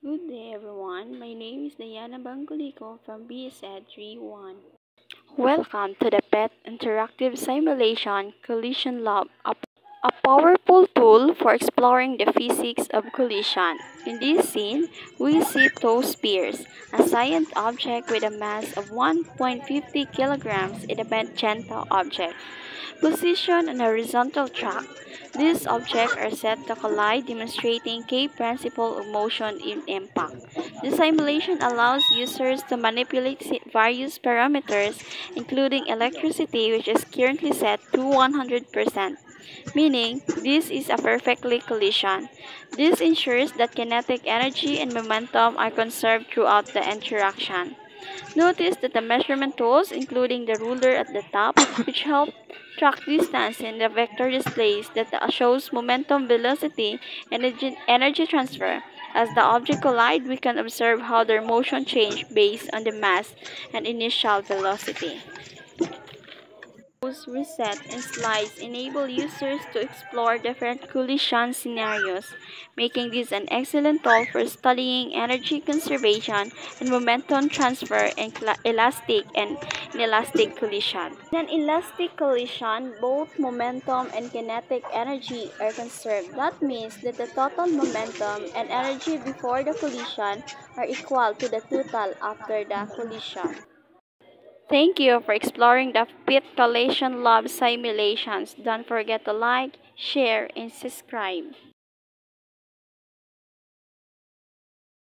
Good day everyone, my name is Diana Bangolico from BSED 31. Welcome to the PET Interactive Simulation Collision Lab, a powerful tool for exploring the physics of collision. In this scene, we see two spheres, a giant object with a mass of 1.50 kilograms and a magenta object. Positioned on a horizontal track, these objects are set to collide, demonstrating key principle of motion in impact. The simulation allows users to manipulate various parameters, including electricity, which is currently set to 100%, meaning this is a perfectly collision. This ensures that kinetic energy and momentum are conserved throughout the interaction. Notice that the measurement tools, including the ruler at the top, which help track distance, and the vector displays that shows momentum, velocity, and energy transfer. As the objects collide, we can observe how their motion change based on the mass and initial velocity. Reset and slides enable users to explore different collision scenarios, making this an excellent tool for studying energy conservation and momentum transfer in elastic and inelastic collision. In an elastic collision, both momentum and kinetic energy are conserved. That means that the total momentum and energy before the collision are equal to the total after the collision. Thank you for exploring the Pit Collation Lab simulations. Don't forget to like, share, and subscribe.